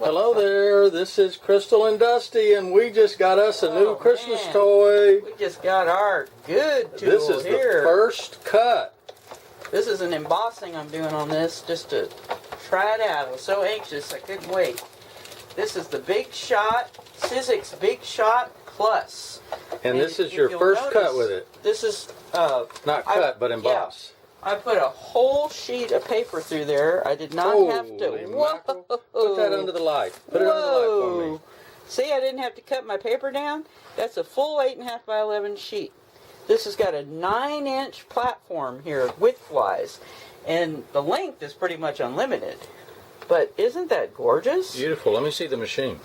Hello there, this is Crystal and Dusty, and we just got us a new Christmas toy. We just got our good tool This is here. the first cut. This is an embossing I'm doing on this just to try it out. I was so anxious I couldn't wait. This is the Big Shot, Sizzix Big Shot Plus. And this is your first cut with it. This is... Not cut, but emboss. Yeah, I put a whole sheet of paper through there. I did not have to... Mackerel. Put that under the light. Put it under the light for me. See, I didn't have to cut my paper down. That's a full 8.5 by 11 sheet. This has got a 9-inch platform here, width-wise. And the length is pretty much unlimited. But isn't that gorgeous? Beautiful. Let me see the machine.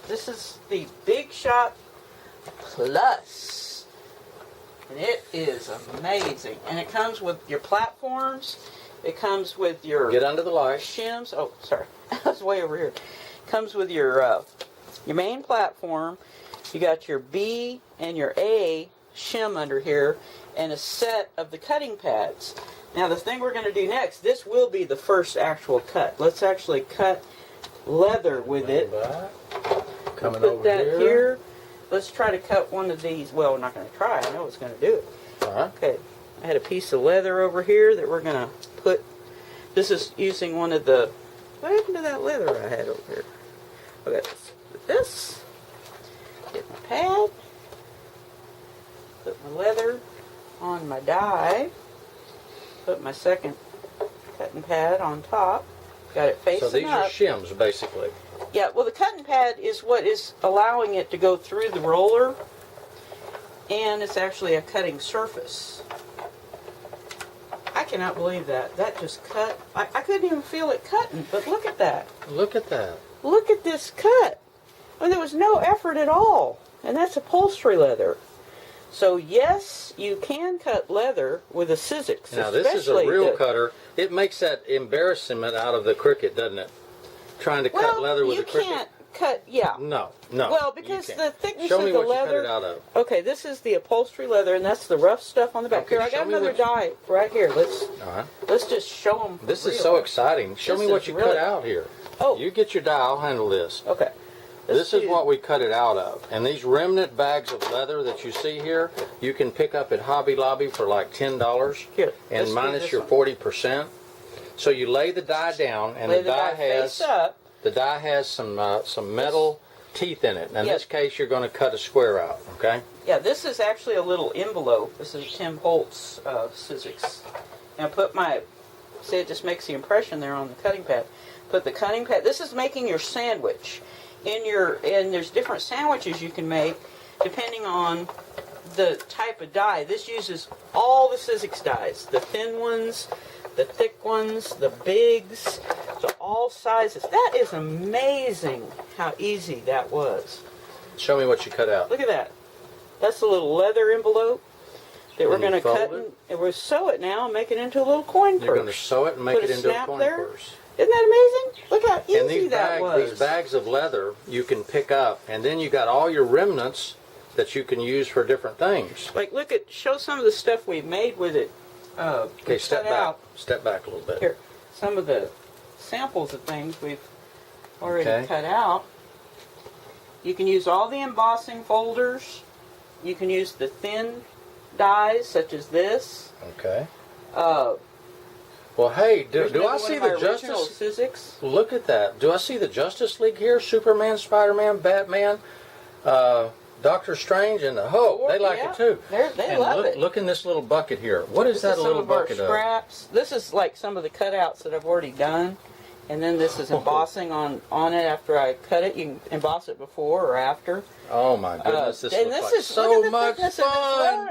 This is the Big Shot Plus. And it is amazing. And it comes with your platforms. It comes with your... Get under the light. Shims. Oh, sorry. I was way over here. It comes with your main platform. You got your B and your A shim under here. And a set of the cutting pads. Now, the thing we're going to do next, this will be the first actual cut. Let's actually cut leather with it. Coming Put over that here. Let's try to cut one of these. Well, we're not going to try. I know it's going to do it. All right. Okay. I had a piece of leather over here that we're going to put. This is using one of the... What happened to that leather I had over here? Okay. Let's put this. Get my pad. Put my leather on my die. Put my second cutting pad on top. Got it facing up. So these are shims, basically. Yeah, well, the cutting pad is what is allowing it to go through the roller, and it's actually a cutting surface. I cannot believe that. That just cut. I couldn't even feel it cutting, but look at that. Look at that. Look at this cut. I mean, there was no effort at all, and that's upholstery leather. So, yes, you can cut leather with a Sizzix. Now, this is a real cutter. It makes that embarrassment out of the Cricut, doesn't it? Trying to cut leather with a Cricut. You can't cut, yeah. No. Well, because the thickness Show of me the what leather... you cut it out of. Okay, this is the upholstery leather, and that's the rough stuff on the back. Okay, Here, I show got me another what you- die right here. All right. Let's just show them. This is so exciting. Show me what you cut out here. Oh. You get your die, I'll handle this. Okay. This is what we cut it out of. And these remnant bags of leather that you see here, you can pick up at Hobby Lobby for like $10. Here, and minus your 40%. So you lay the die down, and the die has some metal teeth in it. And in this case, you're going to cut a square out, okay? Yeah, this is actually a little envelope. This is Tim Holtz Sizzix. Now put my, see, it just makes the impression there on the cutting pad. Put the cutting pad. This is making your sandwich. And there's different sandwiches you can make depending on the type of die. This uses all the Sizzix dies, the thin ones, the thick ones, the bigs, so all sizes. That is amazing how easy that was. Show me what you cut out. Look at that. That's a little leather envelope that we're going to cut and we'll sew it now and make it into a little coin purse. You're going to sew it and make it into a coin purse. Isn't that amazing? Look how easy and these was. These bags of leather you can pick up, and then you got all your remnants that you can use for different things. Like, look at, show some of the stuff we've made with it. Okay, step back a little bit. Here, some of the samples of things we've already cut out. You can use all the embossing folders. You can use the thin dies, such as this. Okay. Well, hey, do I see the Justice... Sizzix? Look at that. Do I see the Justice League here? Superman, Spider-Man, Batman, Doctor Strange, and the Hulk. They like it too. They love it. Look in this little bucket here. What is that little bucket of? Scraps. This is like some of the cutouts that I've already done. And then this is embossing on it after I cut it. You can emboss it before or after. Oh my goodness, this looks like so much fun.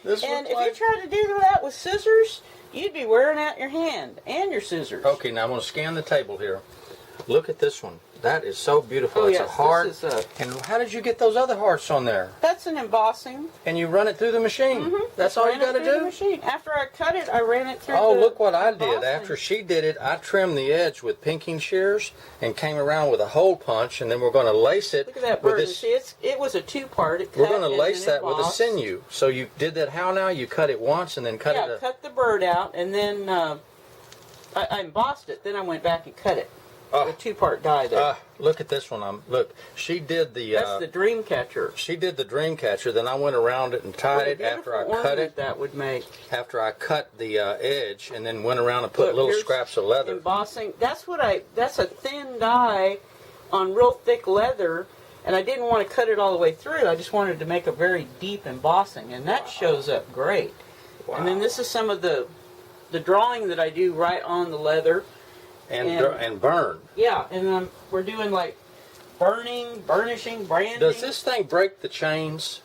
And if you try to do that with scissors, you'd be wearing out your hand and your scissors. Okay, now I'm going to scan the table here. Look at this one. That is so beautiful. It's a heart. And how did you get those other hearts on there? That's an embossing. And you run it through the machine. That's all you got to do? The machine. After I cut it, I ran it through look what I did. After she did it, I trimmed the edge with pinking shears and came around with a hole punch, and then we're going to lace it. Look at that bird. See, it was a two-part. We're going to lace that with a sinew. So you did that how now? You cut it once and then cut it. Yeah, cut the bird out, and then I embossed it. Then I went back and cut it. a two-part die there. Look at this one. Look, she did the. That's the dream catcher. She did the dream catcher. Then I went around it and tied it after I cut it. That would make. After I cut the edge, and then went around and put little scraps of leather. Embossing. That's a thin die on real thick leather, and I didn't want to cut it all the way through. I just wanted to make a very deep embossing, and that shows up great. Wow. And then this is some of the drawing that I do right on the leather. And burn. Yeah, and we're doing like burning, burnishing, branding. Does this thing break the chains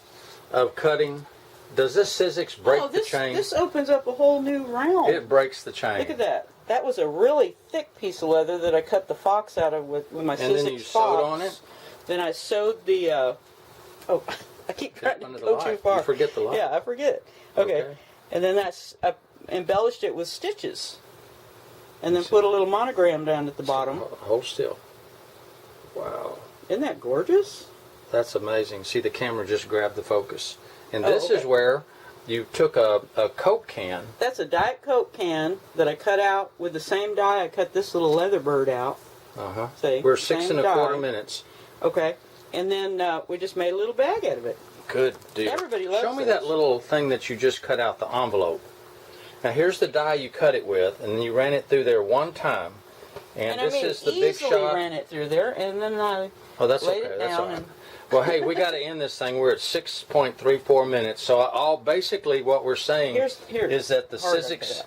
of cutting? Does this Sizzix break the chain? This opens up a whole new realm. It breaks the chain. Look at that. That was a really thick piece of leather that I cut the fox out of with my Sizzix fox. And then you sewed on it? Then I sewed the... I keep trying to go too far. You forget the light. Yeah, I forget. Okay. And then I embellished it with stitches. And then put a little monogram down at the bottom. Hold still. Wow. Isn't that gorgeous? That's amazing. See, the camera just grabbed the focus. And this is where you took a Coke can. That's a Diet Coke can that I cut out with the same die I cut this little leather bird out. Uh-huh. See? We're 6 1/4 minutes. Okay. And then we just made a little bag out of it. Good deal. Everybody loves Show me this. that little thing that you just cut out, the envelope. Now here's the die you cut it with, and you ran it through there one time. And this is the big shot. I ran it through there, and then I that's laid okay. it That's down. all right. Well, hey, we got to end this thing. We're at 6.34 minutes. So basically what we're saying is that the Sizzix,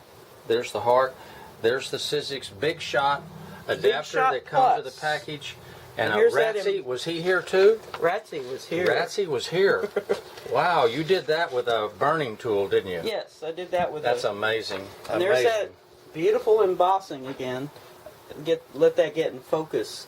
there's the heart, there's the Sizzix Big Shot adapter that comes with the package. And Ratsy, was he here too? Ratsy was here. Ratsy was here. Wow, you did that with a burning tool, didn't you? Yes, I did that with That's amazing. And there's that beautiful embossing again. Let that get in focus.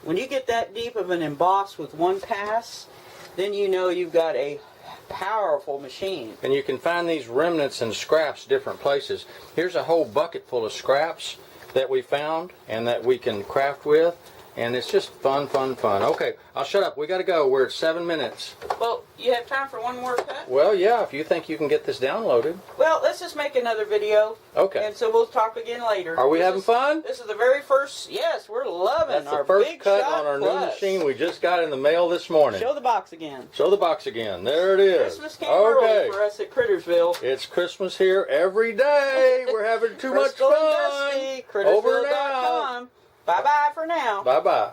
When you get that deep of an emboss with one pass, then you know you've got a powerful machine. And you can find these remnants and scraps different places. Here's a whole bucket full of scraps that we found and that we can craft with, and it's just fun. Okay, I'll shut up. We got to go. We're at 7 minutes. Well, you have time for one more cut? Well, yeah, if you think you can get this downloaded. Well, let's just make another video. Okay. And so we'll talk again later. Are we having fun? This is the very first. Yes, we're loving our That's the first Big cut Shot on our Plus. new machine we just got in the mail this morning. Show the box again. Show the box again. There it is. Christmas came early for us at Crittersville. It's Christmas here every day. We're having too much fun. Crystal and Dusty, Over and out. Crittersville.com. Bye-bye for now. Bye-bye.